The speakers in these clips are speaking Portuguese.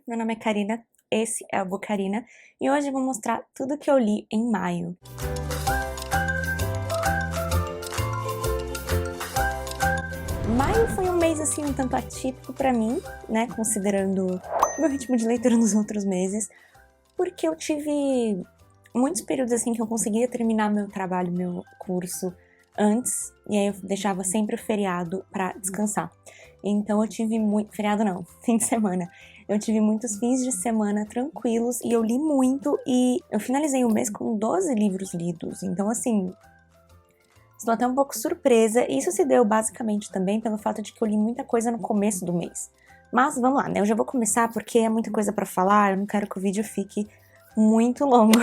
meu nome é Karina, esse é o Bocarina e hoje eu vou mostrar tudo que eu li em maio. Maio foi um mês assim um tanto atípico pra mim, né, considerando meu ritmo de leitura nos outros meses, porque eu tive muitos períodos assim que eu conseguia terminar meu trabalho, meu curso antes, e aí eu deixava sempre o feriado pra descansar. Então eu tive muito... feriado não, fim de semana. Eu tive muitos fins de semana tranquilos e eu li muito e eu finalizei o mês com 12 livros lidos. Então assim, estou até um pouco surpresa. Isso se deu basicamente também pelo fato de que eu li muita coisa no começo do mês. Mas vamos lá, né? Eu já vou começar porque é muita coisa pra falar, eu não quero que o vídeo fique muito longo.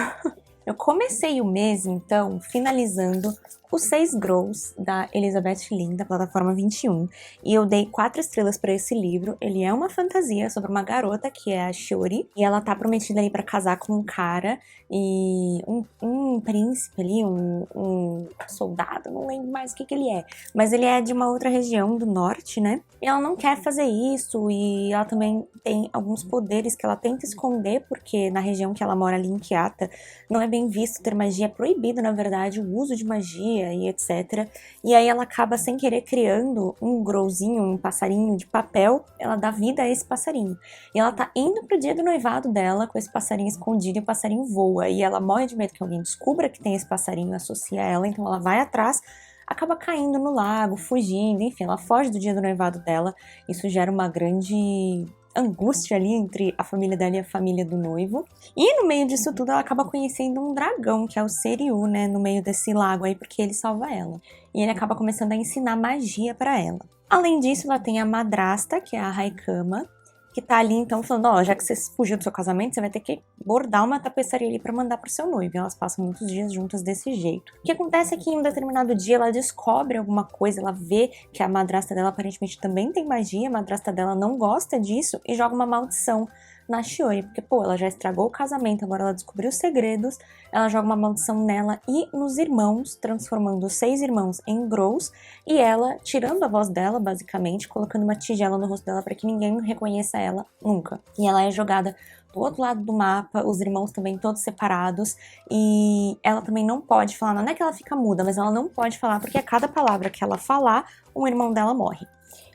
Eu comecei o mês, então, finalizando Os 6 Grows, da Elizabeth Lin, da plataforma 21, e eu dei 4 estrelas para esse livro. Ele é uma fantasia sobre uma garota, que é a Shiori, e ela tá prometida ali para casar com um cara, e um príncipe ali, um soldado, não lembro mais o que ele é, mas ele é de uma outra região do norte, né? E ela não quer fazer isso, e ela também tem alguns poderes que ela tenta esconder, porque na região que ela mora ali em Kiata, não é bem visto ter magia, é proibido, na verdade, o uso de magia e etc. E aí ela acaba sem querer criando um growzinho, um passarinho de papel, ela dá vida a esse passarinho. E ela tá indo pro dia do noivado dela com esse passarinho escondido e o passarinho voa. E ela morre de medo que alguém descubra que tem esse passarinho e associa a ela, então ela vai atrás, acaba caindo no lago, fugindo, enfim, ela foge do dia do noivado dela. Isso gera uma grande angústia ali entre a família dela e a família do noivo. E no meio disso tudo ela acaba conhecendo um dragão, que é o Seiryu, né, no meio desse lago aí, porque ele salva ela. E ele acaba começando a ensinar magia pra ela. Além disso, ela tem a madrasta, que é a Haikama, que tá ali então falando, ó, já que você fugiu do seu casamento, você vai ter que bordar uma tapeçaria ali pra mandar pro seu noivo. E elas passam muitos dias juntas desse jeito. O que acontece é que em um determinado dia ela descobre alguma coisa, ela vê que a madrasta dela aparentemente também tem magia, a madrasta dela não gosta disso e joga uma maldição na Shiori, porque, pô, ela já estragou o casamento, agora ela descobriu os segredos, ela joga uma maldição nela e nos irmãos, transformando os 6 irmãos em grows, e ela tirando a voz dela, basicamente, colocando uma tigela no rosto dela para que ninguém reconheça ela nunca. E ela é jogada do outro lado do mapa, os irmãos também todos separados, e ela também não pode falar, não é que ela fica muda, mas ela não pode falar, porque a cada palavra que ela falar, um irmão dela morre.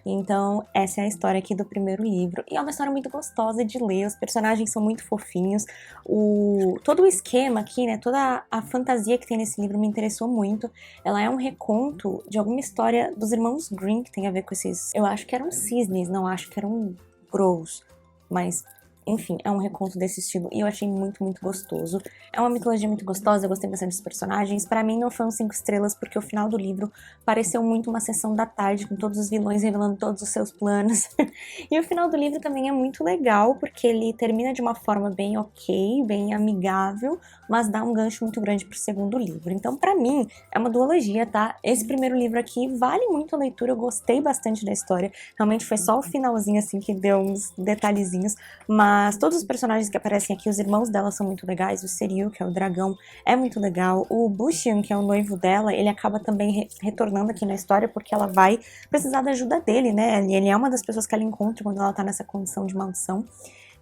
Então, essa é a história aqui do primeiro livro. E é uma história muito gostosa de ler, os personagens são muito fofinhos. Todo o esquema aqui, né, toda a fantasia que tem nesse livro me interessou muito. Ela é um reconto de alguma história dos irmãos Grimm, que tem a ver com esses... Eu acho que eram cisnes, não acho que eram grows, mas... Enfim, é um reconto desse estilo e eu achei muito, muito gostoso. É uma mitologia muito gostosa, eu gostei bastante dos personagens. Pra mim não foi um 5 estrelas porque o final do livro pareceu muito uma sessão da tarde, com todos os vilões revelando todos os seus planos. E o final do livro também é muito legal, porque ele termina de uma forma bem ok, bem amigável, mas dá um gancho muito grande pro segundo livro. Então pra mim é uma duologia, tá? Esse primeiro livro aqui vale muito a leitura, eu gostei bastante da história. Realmente foi só o finalzinho assim que deu uns detalhezinhos, mas todos os personagens que aparecem aqui, os irmãos dela são muito legais, o Seiryu, que é o dragão, é muito legal, o Bushian, que é o noivo dela, ele acaba também retornando aqui na história porque ela vai precisar da ajuda dele, né? Ele é uma das pessoas que ela encontra quando ela tá nessa condição de maldição.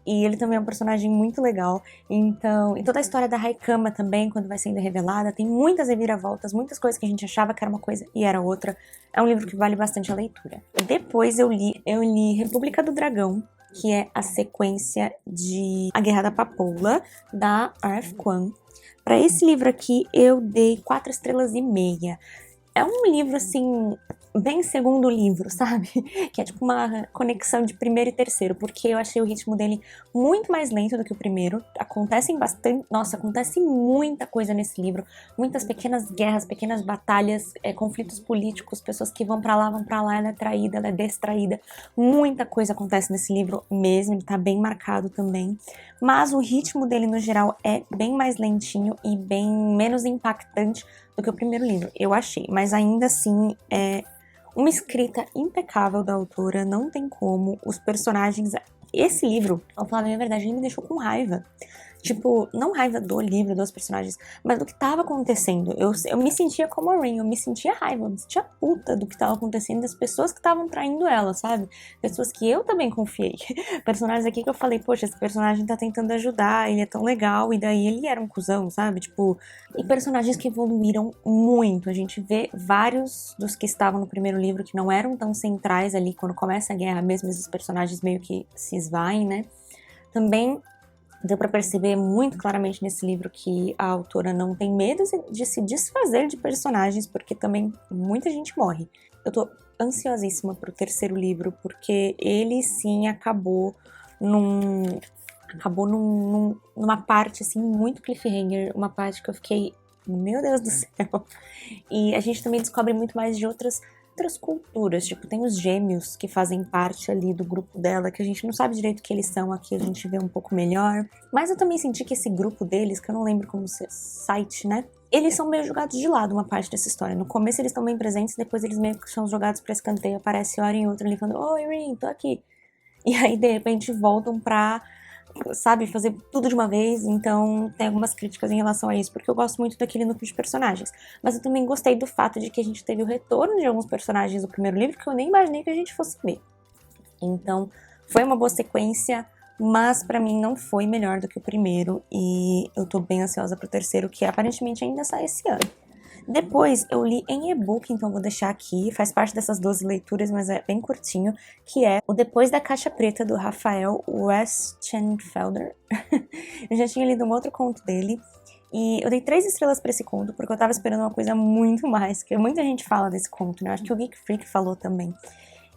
E ele também é um personagem muito legal. Então, e toda a história da Haikama também, quando vai sendo revelada, tem muitas reviravoltas, muitas coisas que a gente achava que era uma coisa e era outra. É um livro que vale bastante a leitura. Depois eu li República do Dragão, que é a sequência de A Guerra da Papoula, da Arf Kwon. Para esse livro aqui, eu dei 4 estrelas e meia. É um livro, assim, bem segundo livro, sabe? Que é tipo uma conexão de primeiro e terceiro, porque eu achei o ritmo dele muito mais lento do que o primeiro. Acontece muita coisa nesse livro. Muitas pequenas guerras, pequenas batalhas, conflitos políticos, pessoas que vão pra lá, ela é traída, ela é distraída. Muita coisa acontece nesse livro mesmo, ele tá bem marcado também. Mas o ritmo dele, no geral, é bem mais lentinho e bem menos impactante do que o primeiro livro, eu achei. Mas ainda assim, é uma escrita impecável da autora, não tem como. Os personagens... Esse livro, pra falar a minha verdade, ele me deixou com raiva. Tipo, não raiva do livro, dos personagens, mas do que tava acontecendo. Eu me sentia como a Rin, eu me sentia raiva, eu me sentia puta do que tava acontecendo, das pessoas que estavam traindo ela, sabe? Pessoas que eu também confiei. Personagens aqui que eu falei, poxa, esse personagem tá tentando ajudar, ele é tão legal, e daí ele era um cuzão, sabe? Tipo, e personagens que evoluíram muito. A gente vê vários dos que estavam no primeiro livro que não eram tão centrais ali quando começa a guerra, mesmo esses personagens meio que se esvaem, né? Também deu pra perceber muito claramente nesse livro que a autora não tem medo de se desfazer de personagens, porque também muita gente morre. Eu tô ansiosíssima pro terceiro livro, porque ele sim acabou numa parte assim muito cliffhanger, uma parte que eu fiquei, meu Deus do céu. E a gente também descobre muito mais de outras culturas, tipo, tem os gêmeos que fazem parte ali do grupo dela, que a gente não sabe direito o que eles são, aqui a gente vê um pouco melhor. Mas eu também senti que esse grupo deles, que eu não lembro como se site, né? Eles são meio jogados de lado, uma parte dessa história. No começo eles estão bem presentes, depois eles meio que são jogados pra escanteio, aparece hora em outra ali falando, oi Rin, tô aqui. E aí de repente voltam pra, sabe, fazer tudo de uma vez, então tem algumas críticas em relação a isso, porque eu gosto muito daquele núcleo de personagens. Mas eu também gostei do fato de que a gente teve o retorno de alguns personagens do primeiro livro que eu nem imaginei que a gente fosse ver. Então, foi uma boa sequência, mas pra mim não foi melhor do que o primeiro, e eu tô bem ansiosa pro terceiro, que aparentemente ainda sai esse ano. Depois eu li em e-book, então vou deixar aqui, faz parte dessas 12 leituras, mas é bem curtinho, que é o Depois da Caixa Preta, do Rafael Westenfelder. Eu já tinha lido um outro conto dele, e eu dei 3 estrelas pra esse conto, porque eu tava esperando uma coisa muito mais, que muita gente fala desse conto, né? Acho que o Geek Freak falou também.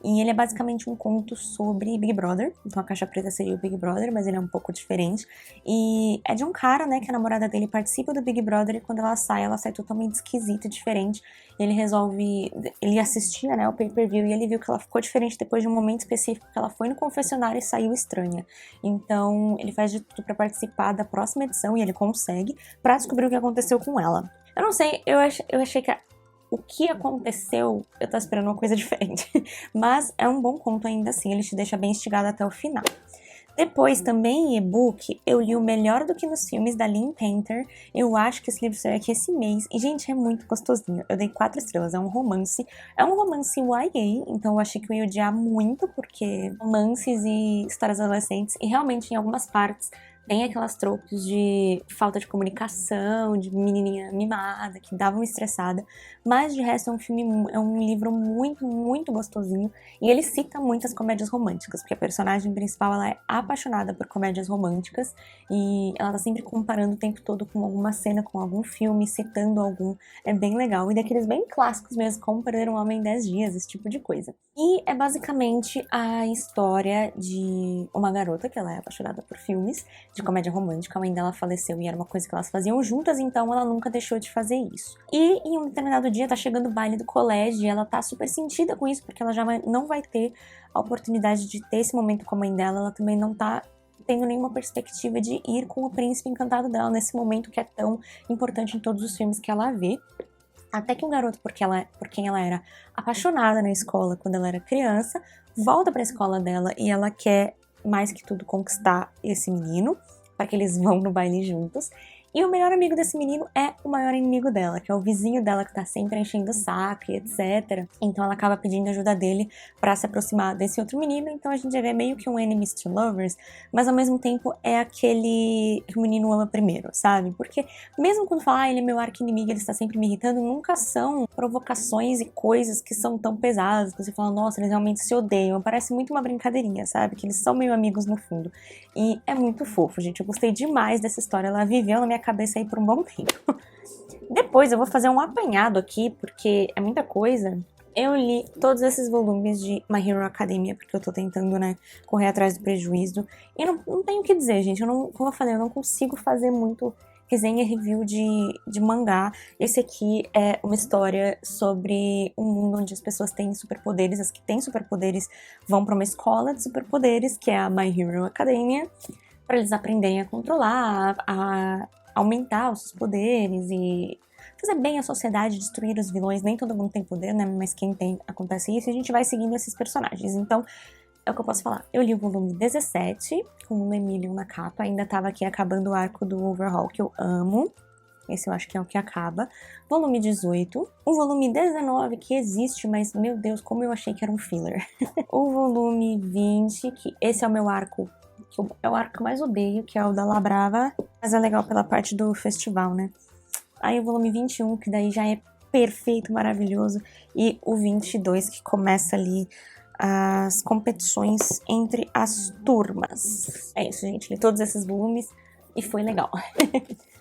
E ele é basicamente um conto sobre Big Brother. Então a Caixa Preta seria o Big Brother, mas ele é um pouco diferente. E é de um cara, né, que a namorada dele participa do Big Brother e quando ela sai totalmente esquisita, diferente. Ele resolve... Ele assistia, né, o pay-per-view e ele viu que ela ficou diferente depois de um momento específico que ela foi no confessionário e saiu estranha. Então ele faz de tudo pra participar da próxima edição e ele consegue, pra descobrir o que aconteceu com ela. Eu não sei, eu achei que o que aconteceu, eu tava esperando uma coisa diferente. Mas é um bom conto ainda assim, ele te deixa bem instigado até o final. Depois, também em e-book, eu li O Melhor do que nos Filmes, da Lynn Painter. Eu acho que esse livro saiu aqui esse mês. E, gente, é muito gostosinho. Eu dei 4 estrelas, é um romance. É um romance YA, então eu achei que eu ia odiar muito, porque romances e histórias adolescentes, e realmente em algumas partes tem aquelas tropes de falta de comunicação, de menininha mimada, que dava uma estressada. Mas, de resto, é um livro muito, muito gostosinho. E ele cita muitas comédias românticas, porque a personagem principal, ela é apaixonada por comédias românticas. E ela tá sempre comparando o tempo todo com alguma cena, com algum filme, citando algum. É bem legal. E daqueles bem clássicos mesmo, como Perder um Homem em 10 Dias, esse tipo de coisa. E é basicamente a história de uma garota que ela é apaixonada por filmes de comédia romântica. A mãe dela faleceu e era uma coisa que elas faziam juntas, então ela nunca deixou de fazer isso. E em um determinado dia tá chegando o baile do colégio e ela tá super sentida com isso, porque ela já não vai ter a oportunidade de ter esse momento com a mãe dela. Ela também não tá tendo nenhuma perspectiva de ir com o príncipe encantado dela nesse momento que é tão importante em todos os filmes que ela vê. Até que um garoto, por quem ela era apaixonada na escola quando ela era criança, volta pra escola dela e ela quer, mais que tudo, conquistar esse menino, para que eles vão no baile juntos. E o melhor amigo desse menino é o maior inimigo dela, que é o vizinho dela que tá sempre enchendo o saco e etc. Então ela acaba pedindo ajuda dele pra se aproximar desse outro menino. Então a gente já vê meio que um enemies to lovers, mas ao mesmo tempo é aquele que o menino ama primeiro, sabe? Porque mesmo quando fala, ele é meu arqui-inimigo, ele está sempre me irritando, nunca são provocações e coisas que são tão pesadas, que você fala, nossa, eles realmente se odeiam. Parece muito uma brincadeirinha, sabe? Que eles são meio amigos no fundo. E é muito fofo, gente. Eu gostei demais dessa história. Ela viveu na minha cabeça aí por um bom tempo. Depois eu vou fazer um apanhado aqui, porque é muita coisa. Eu li todos esses volumes de My Hero Academia, porque eu tô tentando, né, correr atrás do prejuízo. E não tenho o que dizer, gente. Como eu falei, eu não consigo fazer muito resenha e review de mangá. Esse aqui é uma história sobre um mundo onde as pessoas têm superpoderes. As que têm superpoderes vão pra uma escola de superpoderes, que é a My Hero Academia, para eles aprenderem a controlar, a aumentar os seus poderes e fazer bem a sociedade, destruir os vilões. Nem todo mundo tem poder, né? Mas quem tem, acontece isso. E a gente vai seguindo esses personagens. Então, é o que eu posso falar. Eu li o volume 17, com o Emilion na capa, ainda tava aqui acabando o arco do Overhaul, que eu amo. Esse eu acho que é o que acaba. Volume 18. O volume 19, que existe, mas, meu Deus, como eu achei que era um filler. O volume 20, que esse é o meu arco, é o arco que eu mais odeio, que é o da Labrava. Mas é legal pela parte do festival, né? Aí o volume 21, que daí já é perfeito, maravilhoso. E o 22, que começa ali as competições entre as turmas. É isso, gente. Li todos esses volumes e foi legal.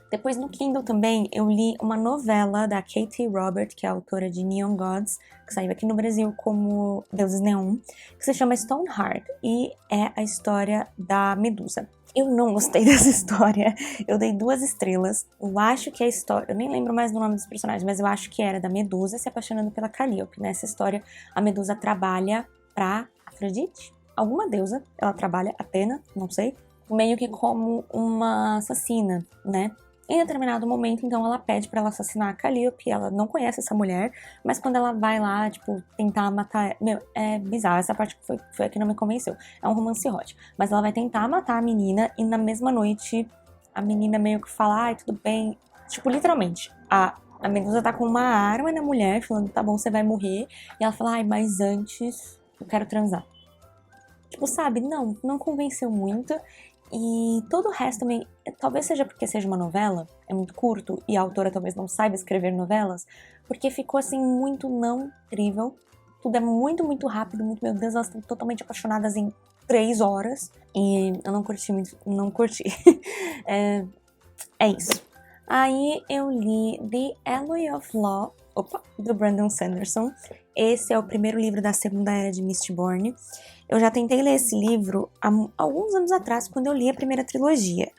Depois no Kindle também eu li uma novela da Katie Robert, que é a autora de Neon Gods, que saiu aqui no Brasil como Deuses Neon, que se chama Stoneheart, e é a história da Medusa. Eu não gostei dessa história, eu dei 2 estrelas. Eu acho que a história, eu nem lembro mais do nome dos personagens, mas eu acho que era da Medusa se apaixonando pela Calliope. Nessa história, a Medusa trabalha pra Afrodite, alguma deusa, ela trabalha, Atena, não sei, meio que como uma assassina, né? Em determinado momento, então, ela pede pra ela assassinar a Calliope, ela não conhece essa mulher, mas quando ela vai lá, tipo, tentar matar... Meu, é bizarro, essa parte foi a que não me convenceu. É um romance hot. Mas ela vai tentar matar a menina e na mesma noite, a menina meio que fala, ai, tudo bem. Tipo, literalmente, a Medusa tá com uma arma na mulher, falando, tá bom, você vai morrer. E ela fala, ai, mas antes eu quero transar. Tipo, sabe, não convenceu muito. E todo o resto também, talvez seja porque seja uma novela, é muito curto, e a autora talvez não saiba escrever novelas, porque ficou assim muito não incrível. Tudo é muito, muito rápido, muito, meu Deus, elas estão totalmente apaixonadas em 3 horas. E eu não curti muito, não curti. É isso. Aí eu li The Alloy of Law, do Brandon Sanderson. Esse é o primeiro livro da segunda era de Mistborn. Eu já tentei ler esse livro há alguns anos atrás, quando eu li a primeira trilogia.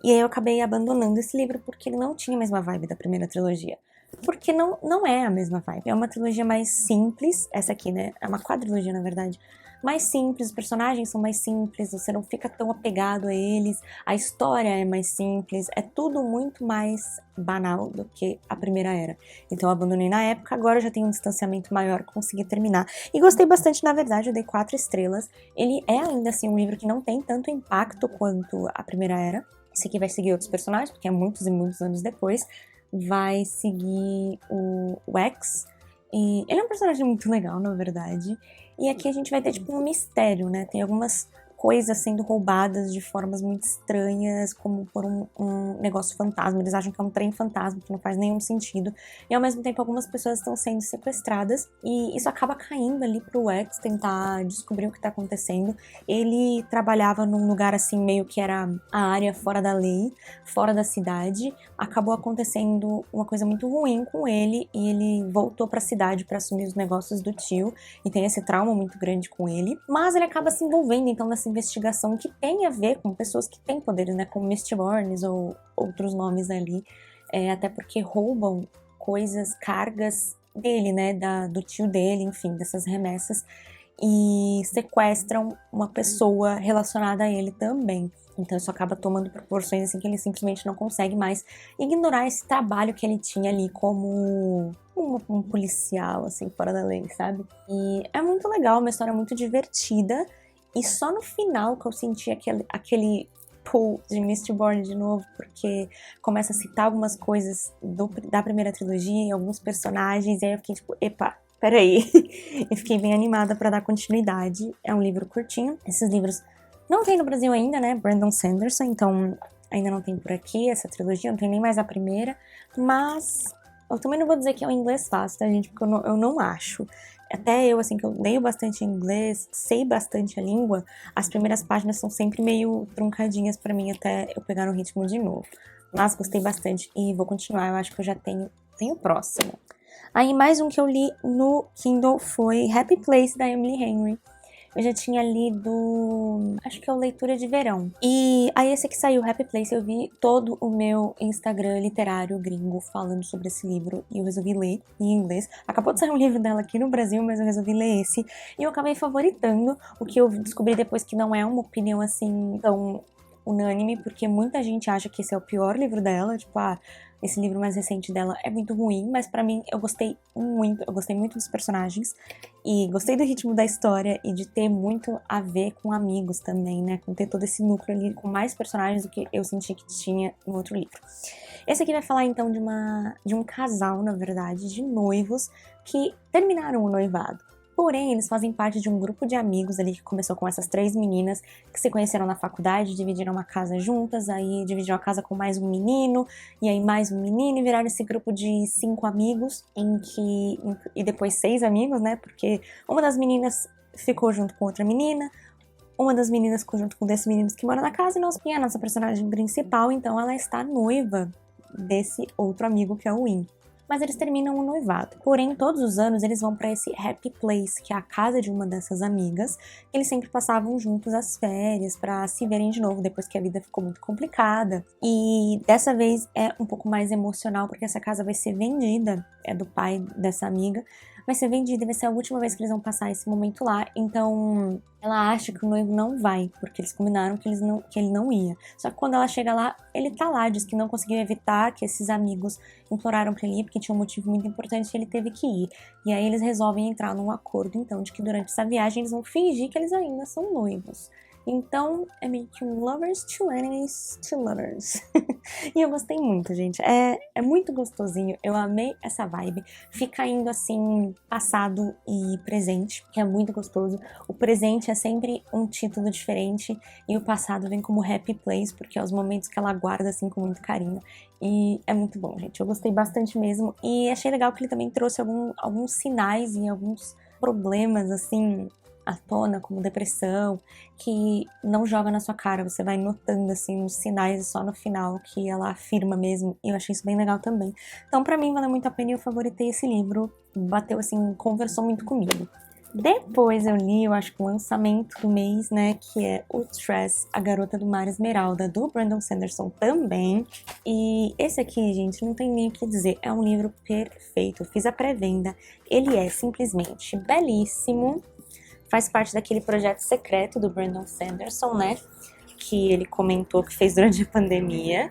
E aí eu acabei abandonando esse livro porque ele não tinha a mesma vibe da primeira trilogia. Porque não é a mesma vibe. É uma trilogia mais simples, essa aqui, né? É uma quadrilogia, na verdade. Mais simples, os personagens são mais simples, você não fica tão apegado a eles, a história é mais simples, é tudo muito mais banal do que a primeira era. Então eu abandonei na época, agora eu já tenho um distanciamento maior, consegui terminar. E gostei bastante, na verdade, eu dei 4 estrelas. Ele é ainda assim um livro que não tem tanto impacto quanto a primeira era. Esse aqui vai seguir outros personagens, porque é muitos e muitos anos depois. Vai seguir o X, e ele é um personagem muito legal, na verdade. E aqui a gente vai ter tipo um mistério, né? Tem algumas coisas sendo roubadas de formas muito estranhas, como por um negócio fantasma. Eles acham que é um trem fantasma, que não faz nenhum sentido. E ao mesmo tempo algumas pessoas estão sendo sequestradas. E isso acaba caindo ali pro X tentar descobrir o que tá acontecendo. Ele trabalhava num lugar assim, meio que era a área fora da lei, fora da cidade. Acabou acontecendo uma coisa muito ruim com ele e ele voltou pra cidade pra assumir os negócios do tio. E tem esse trauma muito grande com ele. Mas ele acaba se envolvendo então nessa investigação que tem a ver com pessoas que têm poderes, né, como Mistborns ou outros nomes ali, até porque roubam coisas, cargas dele, né, do tio dele, enfim, dessas remessas, e sequestram uma pessoa relacionada a ele também. Então isso acaba tomando proporções assim que ele simplesmente não consegue mais ignorar esse trabalho que ele tinha ali como um policial, assim, fora da lei, sabe? E é muito legal, uma história muito divertida. E só no final que eu senti aquele pull de Mistborn de novo, porque começa a citar algumas coisas da primeira trilogia, alguns personagens, e aí eu fiquei tipo, epa, peraí. E fiquei bem animada pra dar continuidade. É um livro curtinho. Esses livros não tem no Brasil ainda, né? Brandon Sanderson, então ainda não tem por aqui essa trilogia, não tem nem mais a primeira. Mas eu também não vou dizer que é um inglês fácil, tá, gente? Porque eu não acho. Até eu, assim, que eu leio bastante inglês, sei bastante a língua, as primeiras páginas são sempre meio truncadinhas pra mim até eu pegar no ritmo de novo. Mas gostei bastante e vou continuar, eu acho que eu já tenho o próximo. Aí mais um que eu li no Kindle foi Happy Place, da Emily Henry. Eu já tinha lido, acho que é o Leitura de Verão. E aí esse que saiu, Happy Place, eu vi todo o meu Instagram literário gringo falando sobre esse livro e eu resolvi ler em inglês. Acabou de sair um livro dela aqui no Brasil, mas eu resolvi ler esse. E eu acabei favoritando, o que eu descobri depois que não é uma opinião assim tão unânime, porque muita gente acha que esse é o pior livro dela, tipo, esse livro mais recente dela é muito ruim, mas pra mim eu gostei muito dos personagens, e gostei do ritmo da história, e de ter muito a ver com amigos também, né, com ter todo esse núcleo ali, com mais personagens do que eu senti que tinha no outro livro. Esse aqui vai falar então de um casal, na verdade, de noivos, que terminaram o noivado. Porém, eles fazem parte de um grupo de amigos ali que começou com essas 3 meninas que se conheceram na faculdade, dividiram uma casa juntas, aí dividiram a casa com mais um menino, e aí mais um menino, e viraram esse grupo de 5 amigos, e depois 6 amigos, né? Porque uma das meninas ficou junto com outra menina, uma das meninas ficou junto com um desses meninos que mora na casa, e a nossa personagem principal, então ela está noiva desse outro amigo que é o Win. Mas eles terminam o noivado. Porém, todos os anos eles vão para esse Happy Place, que é a casa de uma dessas amigas. Eles sempre passavam juntos as férias para se verem de novo depois que a vida ficou muito complicada. E dessa vez é um pouco mais emocional porque essa casa vai ser vendida, é do pai dessa amiga. Vai ser vendida e vai ser a última vez que eles vão passar esse momento lá. Então, ela acha que o noivo não vai, porque eles combinaram que ele não ia. Só que quando ela chega lá, ele tá lá, diz que não conseguiu evitar, que esses amigos imploraram pra ele ir, porque tinha um motivo muito importante e ele teve que ir. E aí eles resolvem entrar num acordo, então, de que durante essa viagem eles vão fingir que eles ainda são noivos. Então, é meio que um lovers to enemies to lovers. E eu gostei muito, gente. É muito gostosinho. Eu amei essa vibe. Fica indo assim, passado e presente, que é muito gostoso. O presente é sempre um título diferente e o passado vem como Happy Place, porque é os momentos que ela guarda assim com muito carinho. E é muito bom, gente. Eu gostei bastante mesmo. E achei legal que ele também trouxe alguns sinais e alguns problemas, assim, à tona, como depressão, que não joga na sua cara, você vai notando, assim, os sinais só no final, que ela afirma mesmo, e eu achei isso bem legal também. Então, pra mim, valeu muito a pena e eu favoritei esse livro, bateu, assim, conversou muito comigo. Depois eu li, eu acho que o lançamento do mês, né, que é o Tress, A Garota do Mar Esmeralda, do Brandon Sanderson também. E esse aqui, gente, não tem nem o que dizer, é um livro perfeito. Eu fiz a pré-venda, ele é simplesmente belíssimo. Faz parte daquele projeto secreto do Brandon Sanderson, né? Que ele comentou que fez durante a pandemia.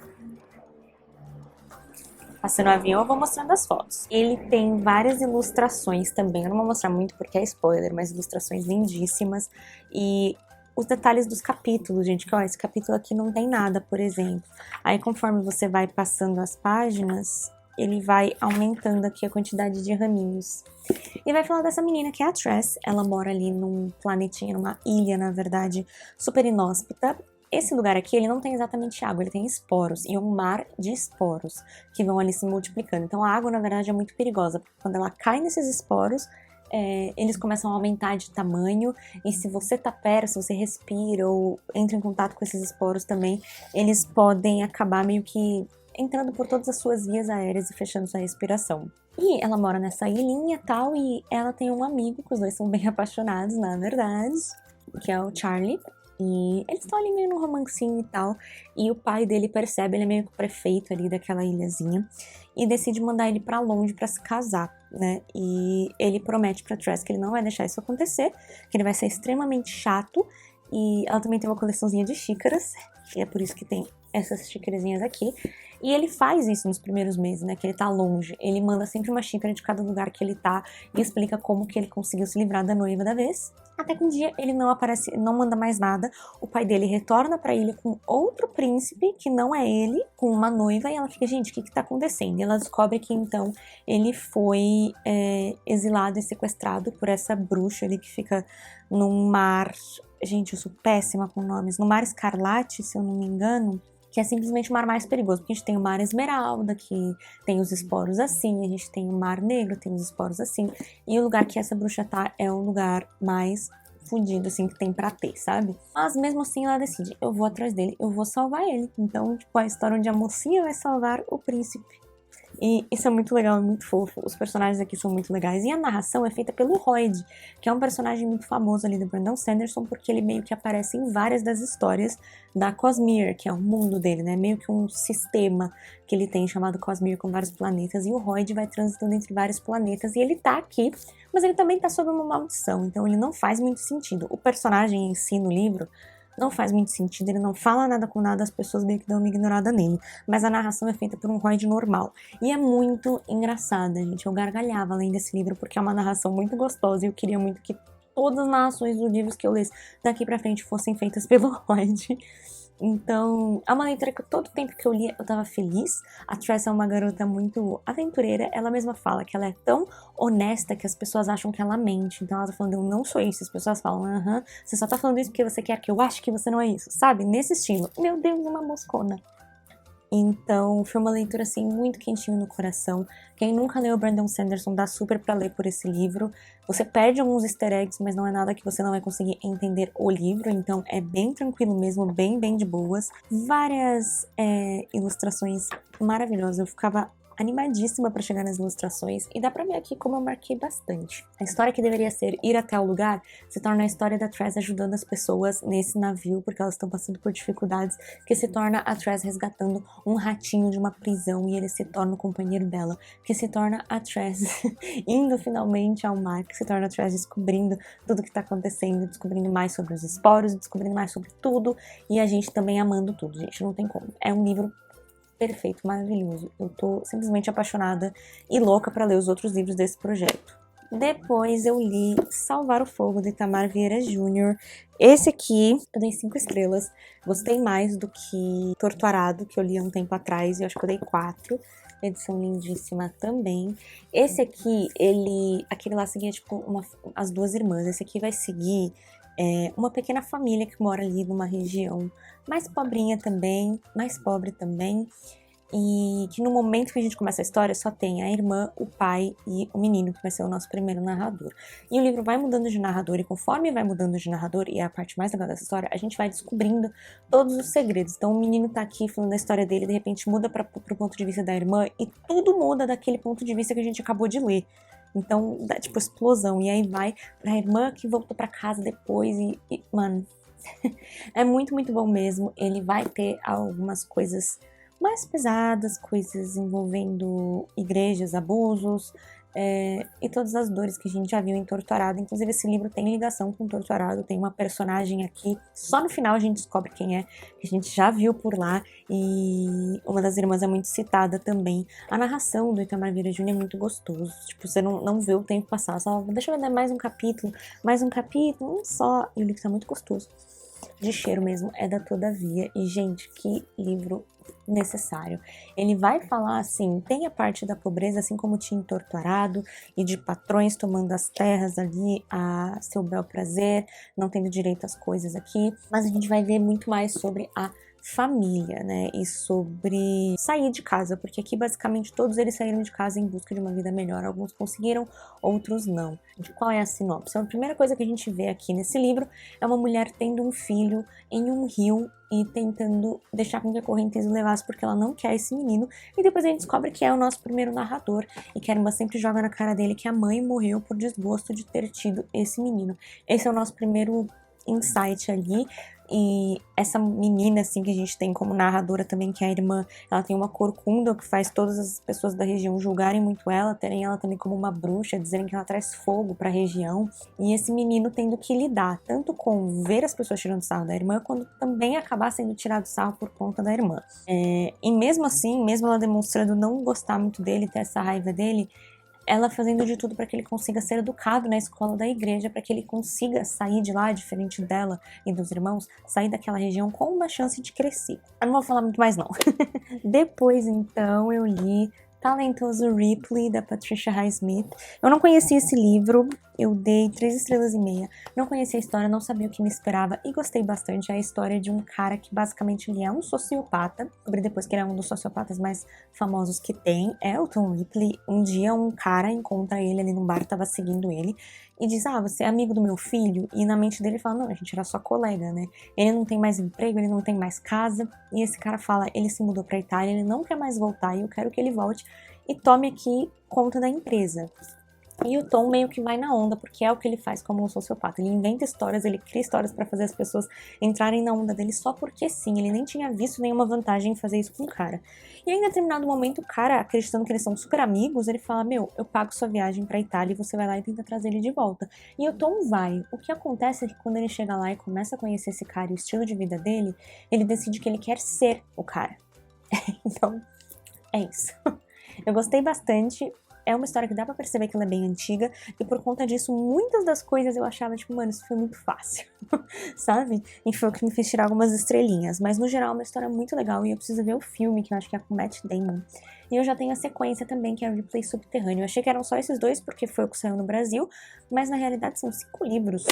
Passando o avião, eu vou mostrando as fotos. Ele tem várias ilustrações também. Eu não vou mostrar muito porque é spoiler, mas ilustrações lindíssimas. E os detalhes dos capítulos, gente. Que, ó, esse capítulo aqui não tem nada, por exemplo. Aí, conforme você vai passando as páginas, ele vai aumentando aqui a quantidade de raminhos. E vai falar dessa menina que é a Tress. Ela mora ali num planetinha, numa ilha, na verdade, super inóspita. Esse lugar aqui, ele não tem exatamente água, ele tem esporos. E um mar de esporos que vão ali se multiplicando. Então a água, na verdade, é muito perigosa. Porque quando ela cai nesses esporos, eles começam a aumentar de tamanho. E se você tá perto, se você respira ou entra em contato com esses esporos também, eles podem acabar meio que entrando por todas as suas vias aéreas e fechando sua respiração. E ela mora nessa ilhinha e tal, e ela tem um amigo, que os dois são bem apaixonados, na verdade, que é o Charlie. E eles estão ali meio no romancinho e tal, e o pai dele percebe, ele é meio que o prefeito ali daquela ilhazinha, e decide mandar ele pra longe pra se casar, né? E ele promete pra Tress que ele não vai deixar isso acontecer, que ele vai ser extremamente chato, e ela também tem uma coleçãozinha de xícaras, e é por isso que tem essas xícarazinhas aqui. E ele faz isso nos primeiros meses, né, que ele tá longe. Ele manda sempre uma xícara de cada lugar que ele tá e explica como que ele conseguiu se livrar da noiva da vez. Até que um dia ele não aparece, não manda mais nada. O pai dele retorna pra ilha com outro príncipe, que não é ele, com uma noiva. E ela fica, gente, o que tá acontecendo? E ela descobre que então ele foi exilado e sequestrado por essa bruxa ali que fica num mar... Gente, eu sou péssima com nomes. No Mar Escarlate, se eu não me engano, que é simplesmente o mar mais perigoso, porque a gente tem o Mar Esmeralda, que tem os esporos assim, a gente tem o Mar Negro, tem os esporos assim, e o lugar que essa bruxa tá é o lugar mais fudido, assim, que tem pra ter, sabe? Mas mesmo assim ela decide, eu vou atrás dele, eu vou salvar ele. Então, tipo, a história onde a mocinha vai salvar o príncipe. E isso é muito legal, é muito fofo. Os personagens aqui são muito legais. E a narração é feita pelo Royd, que é um personagem muito famoso ali do Brandon Sanderson, porque ele meio que aparece em várias das histórias da Cosmere, que é o mundo dele, né? Meio que um sistema que ele tem chamado Cosmere, com vários planetas. E o Royd vai transitando entre vários planetas. E ele tá aqui, mas ele também tá sob uma maldição. Então ele não faz muito sentido. O personagem em si no livro não faz muito sentido, ele não fala nada com nada, as pessoas meio que dão uma ignorada nele. Mas a narração é feita por um Roy normal. E é muito engraçada, gente. Eu gargalhava lendo esse livro porque é uma narração muito gostosa e eu queria muito que todas as narrações dos livros que eu lesse daqui pra frente fossem feitas pelo Roy. Então, é uma leitura que todo tempo que eu lia eu tava feliz. A Tress é uma garota muito aventureira. Ela mesma fala que ela é tão honesta que as pessoas acham que ela mente. Então ela tá falando, eu não sou isso. As pessoas falam, aham, você só tá falando isso porque você quer que eu ache que você não é isso, sabe? Nesse estilo. Meu Deus, uma moscona. Então, foi uma leitura, assim, muito quentinho no coração. Quem nunca leu Brandon Sanderson, dá super pra ler por esse livro. Você perde alguns easter eggs, mas não é nada que você não vai conseguir entender o livro. Então, é bem tranquilo mesmo, bem de boas. Várias ilustrações maravilhosas. Eu ficava animadíssima para chegar nas ilustrações, e dá pra ver aqui como eu marquei bastante. A história que deveria ser ir até o lugar se torna a história da Tress ajudando as pessoas nesse navio porque elas estão passando por dificuldades, que se torna a Tress resgatando um ratinho de uma prisão e ele se torna o companheiro dela, que se torna a Tress indo finalmente ao mar, que se torna a Tress descobrindo tudo que tá acontecendo, descobrindo mais sobre os esporos, descobrindo mais sobre tudo, e a gente também amando tudo, gente, não tem como. É um livro perfeito, maravilhoso. Eu tô simplesmente apaixonada e louca pra ler os outros livros desse projeto. Depois eu li Salvar o Fogo, de Itamar Vieira Júnior. Esse aqui eu dei 5 estrelas. Gostei mais do que Torturado, que eu li há um tempo atrás, e eu acho que eu dei 4. Edição lindíssima também. Esse aqui, aquele lá seguia tipo as duas irmãs. Esse aqui vai seguir uma pequena família que mora ali numa região mais pobrinha também, mais pobre também, e que no momento que a gente começa a história só tem a irmã, o pai e o menino, que vai ser o nosso primeiro narrador. E o livro vai mudando de narrador, e conforme vai mudando de narrador, e é a parte mais legal dessa história, a gente vai descobrindo todos os segredos. Então o menino tá aqui falando da história dele, de repente muda pro ponto de vista da irmã, e tudo muda daquele ponto de vista que a gente acabou de ler. Então, dá tipo explosão. E aí vai pra irmã que voltou pra casa depois mano, é muito bom mesmo. Ele vai ter algumas coisas mais pesadas, coisas envolvendo igrejas, abusos, e todas as dores que a gente já viu em Torturado. Inclusive esse livro tem ligação com Torturado, tem uma personagem aqui, só no final a gente descobre quem é, que a gente já viu por lá, e uma das irmãs é muito citada também. A narração do Itamar Vieira Júnior é muito gostoso, tipo, você não vê o tempo passar, só deixa eu ler mais um capítulo, um só, e o livro tá muito gostoso. De cheiro mesmo, é da Todavia, e gente, que livro necessário. Ele vai falar assim, tem a parte da pobreza, assim como tinha em Torturado, e de patrões tomando as terras ali a seu bel prazer, não tendo direito às coisas aqui, mas a gente vai ver muito mais sobre a família, né, e sobre sair de casa, porque aqui basicamente todos eles saíram de casa em busca de uma vida melhor, alguns conseguiram, outros não. De qual é a sinopse? A primeira coisa que a gente vê aqui nesse livro é uma mulher tendo um filho em um rio e tentando deixar com que a correnteza levasse porque ela não quer esse menino, e depois a gente descobre que é o nosso primeiro narrador, e que a irmã sempre joga na cara dele que a mãe morreu por desgosto de ter tido esse menino. Esse é o nosso primeiro insight ali. E essa menina, assim, que a gente tem como narradora também, que é a irmã, ela tem uma corcunda que faz todas as pessoas da região julgarem muito ela, terem ela também como uma bruxa, dizerem que ela traz fogo pra região. E esse menino tendo que lidar tanto com ver as pessoas tirando sarro da irmã, quanto também acabar sendo tirado sarro por conta da irmã. E mesmo assim, mesmo ela demonstrando não gostar muito dele, ter essa raiva dele, ela fazendo de tudo para que ele consiga ser educado na escola da igreja, para que ele consiga sair de lá, diferente dela e dos irmãos, sair daquela região com uma chance de crescer. Eu não vou falar muito mais não. Depois, então, eu li Talentoso Ripley, da Patricia Highsmith. Eu não conhecia esse livro, eu dei 3 estrelas e meia. Não conhecia a história, não sabia o que me esperava e gostei bastante. É a história de um cara que basicamente ele é um sociopata. Descobri depois que ele é um dos sociopatas mais famosos que tem. É o Tom Ripley. Um dia um cara encontra ele ali num bar, tava seguindo ele, e diz, você é amigo do meu filho? E na mente dele fala, não, a gente era só colega, né? Ele não tem mais emprego, ele não tem mais casa. E esse cara fala, ele se mudou pra Itália, ele não quer mais voltar e eu quero que ele volte e tome aqui conta da empresa. E o Tom meio que vai na onda, porque é o que ele faz como um sociopata. Ele inventa histórias, ele cria histórias pra fazer as pessoas entrarem na onda dele só porque sim. Ele nem tinha visto nenhuma vantagem em fazer isso com o cara. E aí, em determinado momento, o cara, acreditando que eles são super amigos, ele fala, meu, eu pago sua viagem pra Itália e você vai lá e tenta trazer ele de volta. E o Tom vai. O que acontece é que quando ele chega lá e começa a conhecer esse cara e o estilo de vida dele, ele decide que ele quer ser o cara. Então, é isso. Eu gostei bastante. É uma história que dá pra perceber que ela é bem antiga, e por conta disso, muitas das coisas eu achava, tipo, mano, isso foi muito fácil, sabe? E foi o que me fez tirar algumas estrelinhas. Mas, no geral, é uma história muito legal, e eu preciso ver o filme, que eu acho que é com Matt Damon. E eu já tenho a sequência também, que é o Replay Subterrâneo. Eu achei que eram só esses dois, porque foi o que saiu no Brasil, mas na realidade são 5 livros.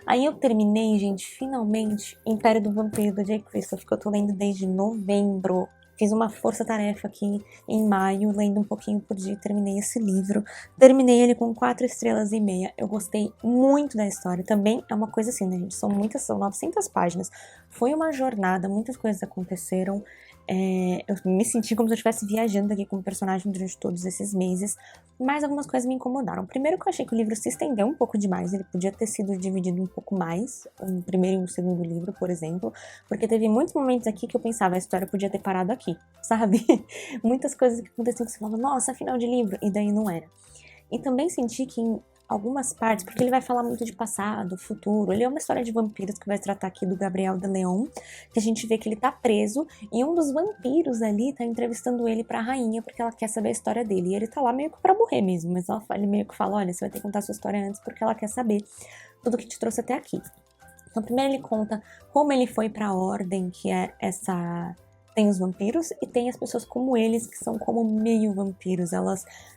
Aí eu terminei, gente, finalmente, Império do Vampiro, do Jay Kristoff, que eu tô lendo desde novembro. Fiz uma força-tarefa aqui em maio, lendo um pouquinho por dia, terminei esse livro. Terminei ele com 4 estrelas e meia. Eu gostei muito da história. Também é uma coisa assim, né, gente? São 900 páginas. Foi uma jornada, muitas coisas aconteceram. Eu me senti como se eu estivesse viajando aqui com o personagem durante todos esses meses, mas algumas coisas me incomodaram. Primeiro que eu achei que o livro se estendeu um pouco demais, ele podia ter sido dividido um pouco mais, um primeiro e um segundo livro, por exemplo, porque teve muitos momentos aqui que eu pensava, a história podia ter parado aqui, sabe? Muitas coisas que aconteciam que você falava, nossa, final de livro, e daí não era. E também senti que em algumas partes, porque ele vai falar muito de passado, futuro, ele é uma história de vampiros que vai tratar aqui do Gabriel de Leon, que a gente vê que ele tá preso, e um dos vampiros ali tá entrevistando ele pra rainha, porque ela quer saber a história dele, e ele tá lá meio que pra morrer mesmo, mas ele meio que fala, olha, você vai ter que contar a sua história antes, porque ela quer saber tudo que te trouxe até aqui. Então primeiro ele conta como ele foi pra Ordem, que é essa... Tem os vampiros e tem as pessoas como eles, que são como meio vampiros.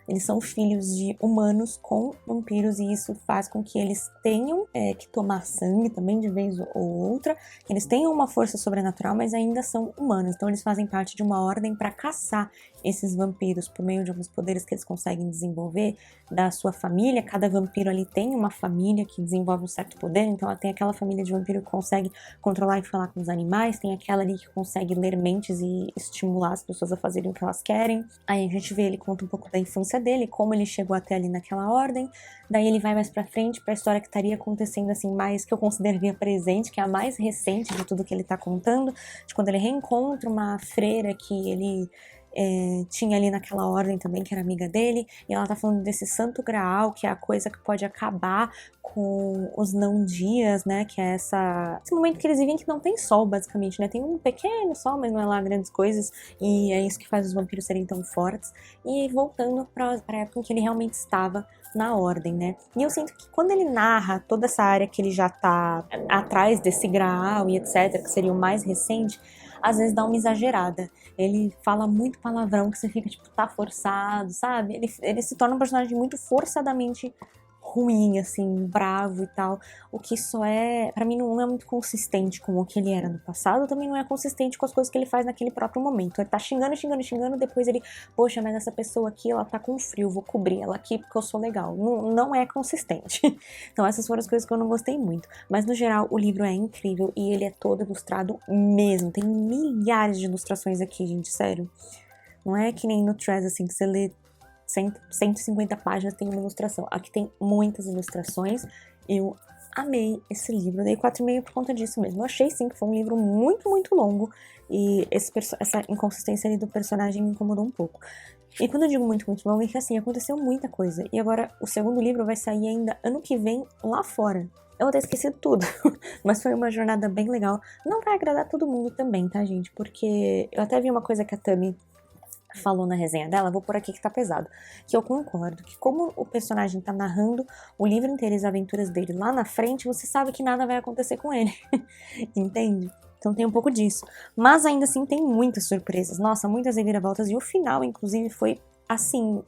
Eles são filhos de humanos com vampiros, e isso faz com que eles tenham que tomar sangue também de vez ou outra, que eles tenham uma força sobrenatural, mas ainda são humanos. Então eles fazem parte de uma ordem para caçar esses vampiros por meio de alguns poderes que eles conseguem desenvolver da sua família. Cada vampiro ali tem uma família que desenvolve um certo poder, então ela tem aquela família de vampiro que consegue controlar e falar com os animais, tem aquela ali que consegue ler mentes e estimular as pessoas a fazerem o que elas querem. Aí a gente vê, ele conta um pouco da infância dele, como ele chegou até ali naquela ordem. Daí ele vai mais pra frente pra história que estaria acontecendo assim, mais que eu consideraria presente, que é a mais recente de tudo que ele tá contando, de quando ele reencontra uma freira que ele tinha ali naquela ordem também, que era amiga dele, e ela tá falando desse santo graal, que é a coisa que pode acabar com os não-dias, né, que é esse momento que eles vivem que não tem sol, basicamente, né, tem um pequeno sol, mas não é lá grandes coisas, e é isso que faz os vampiros serem tão fortes. E voltando pra época em que ele realmente estava na ordem, né, e eu sinto que quando ele narra toda essa área que ele já tá atrás desse graal e etc, que seria o mais recente, às vezes dá uma exagerada. Ele fala muito palavrão que você fica, tipo, tá forçado, sabe? Ele se torna um personagem muito forçadamente ruim, assim, bravo e tal, o que só pra mim não é muito consistente com o que ele era no passado, também não é consistente com as coisas que ele faz naquele próprio momento. Ele tá xingando, depois ele, poxa, mas essa pessoa aqui, ela tá com frio, vou cobrir ela aqui porque eu sou legal. Não é consistente. Então essas foram as coisas que eu não gostei muito, mas no geral o livro é incrível e ele é todo ilustrado mesmo, tem milhares de ilustrações aqui, gente, sério. Não é que nem no Threads, assim, que você lê 150 páginas tem uma ilustração. Aqui tem muitas ilustrações. Eu amei esse livro. Eu dei 4,5 por conta disso mesmo. Eu achei sim que foi um livro muito, muito longo. E essa inconsistência ali do personagem me incomodou um pouco. E quando eu digo muito, muito longo, é que assim, aconteceu muita coisa. E agora o segundo livro vai sair ainda ano que vem lá fora. Eu vou ter esquecido tudo. Mas foi uma jornada bem legal. Não vai agradar todo mundo também, tá, gente? Porque eu até vi uma coisa que a Tami falou na resenha dela, vou por aqui que tá pesado, que eu concordo, que como o personagem tá narrando o livro inteiro e as aventuras dele lá na frente, você sabe que nada vai acontecer com ele, entende? Então tem um pouco disso, mas ainda assim tem muitas surpresas, nossa, muitas reviravoltas, e o final, inclusive, foi, assim,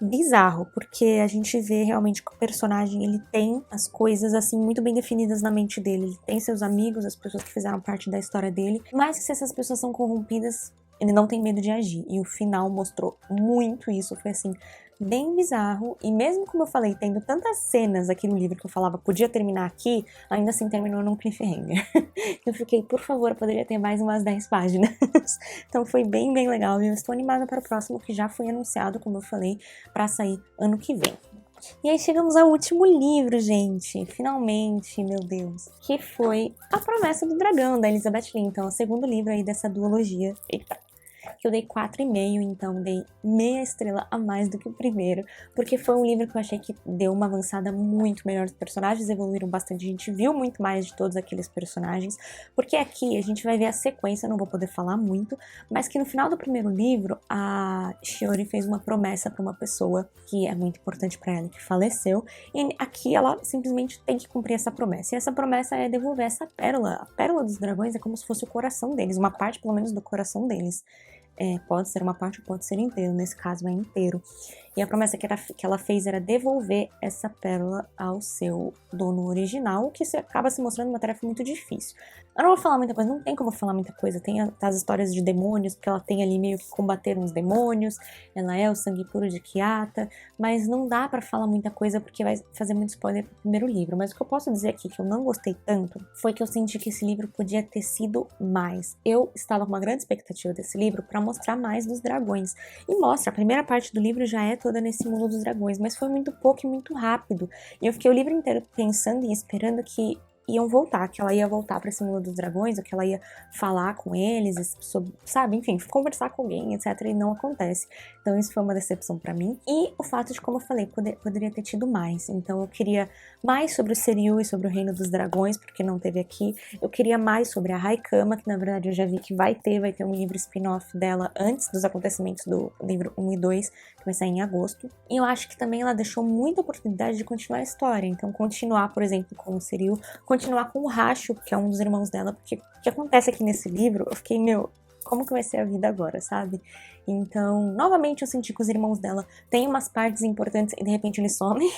bizarro, porque a gente vê realmente que o personagem, ele tem as coisas, assim, muito bem definidas na mente dele, ele tem seus amigos, as pessoas que fizeram parte da história dele, mas que se essas pessoas são corrompidas, ele não tem medo de agir. E o final mostrou muito isso, foi assim, bem bizarro. E mesmo como eu falei, tendo tantas cenas aqui no livro que eu falava, podia terminar aqui, ainda assim terminou num cliffhanger. Eu fiquei, por favor, poderia ter mais umas 10 páginas. Então foi bem, bem legal. E eu estou animada para o próximo, que já foi anunciado, como eu falei, para sair ano que vem. E aí chegamos ao último livro, gente, finalmente, meu Deus, que foi A Promessa do Dragão, da Elizabeth Linton, o segundo livro aí dessa duologia. Eita! Que eu dei 4,5, então dei meia estrela a mais do que o primeiro, porque foi um livro que eu achei que deu uma avançada muito melhor. Os personagens evoluíram bastante, a gente viu muito mais de todos aqueles personagens, porque aqui a gente vai ver a sequência, não vou poder falar muito, mas que no final do primeiro livro, a Shiori fez uma promessa para uma pessoa que é muito importante para ela, que faleceu, e aqui ela simplesmente tem que cumprir essa promessa, e essa promessa é devolver essa pérola. A pérola dos dragões é como se fosse o coração deles, uma parte pelo menos do coração deles. Pode ser uma parte ou pode ser inteiro, nesse caso é inteiro. E a promessa que ela fez era devolver essa pérola ao seu dono original, o que acaba se mostrando uma tarefa muito difícil. Eu não vou falar muita coisa, não tem como falar muita coisa. Tem as histórias de demônios, porque ela tem ali meio que combater uns demônios, ela é o sangue puro de Kiata, mas não dá pra falar muita coisa porque vai fazer muito spoiler pro primeiro livro. Mas o que eu posso dizer aqui, que eu não gostei tanto, foi que eu senti que esse livro podia ter sido mais. Eu estava com uma grande expectativa desse livro pra mostrar mais dos dragões. E mostra, a primeira parte do livro já é toda nesse mundo dos dragões, mas foi muito pouco e muito rápido. E eu fiquei o livro inteiro pensando e esperando que iam voltar, que ela ia voltar pra esse mundo dos dragões, ou que ela ia falar com eles, sobre, sabe, enfim, conversar com alguém, etc, e não acontece. Então isso foi uma decepção pra mim. E o fato de, como eu falei, poderia ter tido mais. Então eu queria mais sobre o Seriu e sobre o Reino dos Dragões, porque não teve aqui. Eu queria mais sobre a Raikama, que na verdade eu já vi que vai ter um livro spin-off dela antes dos acontecimentos do livro 1 e 2, que vai sair em agosto. E eu acho que também ela deixou muita oportunidade de continuar a história. Então continuar, por exemplo, com o Seriu, continuar com o Racho, que é um dos irmãos dela, porque o que acontece aqui nesse livro, eu fiquei, como que vai ser a vida agora, sabe? Então, novamente eu senti que os irmãos dela têm umas partes importantes e de repente eles somem.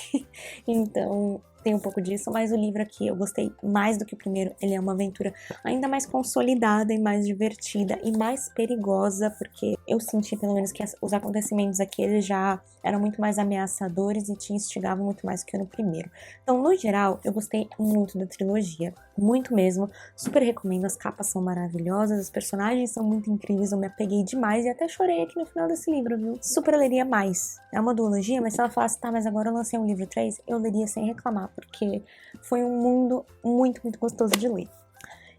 Então, tem um pouco disso, mas o livro aqui eu gostei mais do que o primeiro. Ele é uma aventura ainda mais consolidada e mais divertida e mais perigosa, porque eu senti pelo menos que os acontecimentos aqui eles já eram muito mais ameaçadores e te instigavam muito mais do que no primeiro. Então, no geral, eu gostei muito da trilogia, muito mesmo. Super recomendo, as capas são maravilhosas, os personagens são muito incríveis, eu me apeguei demais e até chorei aqui no final desse livro, viu? Super leria mais. É uma duologia, mas se ela falasse, tá, mas agora eu lancei um livro 3, eu leria sem reclamar, porque foi um mundo muito, muito gostoso de ler.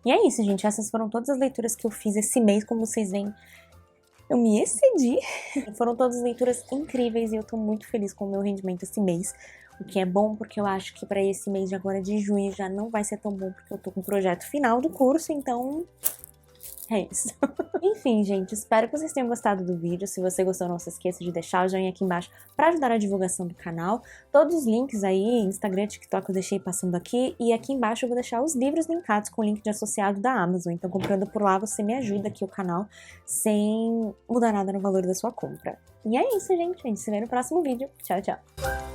E é isso, gente. Essas foram todas as leituras que eu fiz esse mês. Como vocês veem, eu me excedi. Foram todas leituras incríveis e eu tô muito feliz com o meu rendimento esse mês. O que é bom, porque eu acho que pra esse mês de agora de junho já não vai ser tão bom, porque eu tô com o projeto final do curso, então é isso. Enfim, gente, espero que vocês tenham gostado do vídeo. Se você gostou, não se esqueça de deixar o joinha aqui embaixo para ajudar a divulgação do canal. Todos os links aí, Instagram, TikTok, eu deixei passando aqui. E aqui embaixo eu vou deixar os livros linkados com o link de associado da Amazon. Então, comprando por lá, você me ajuda aqui o canal sem mudar nada no valor da sua compra. E é isso, gente. A gente se vê no próximo vídeo. Tchau, tchau.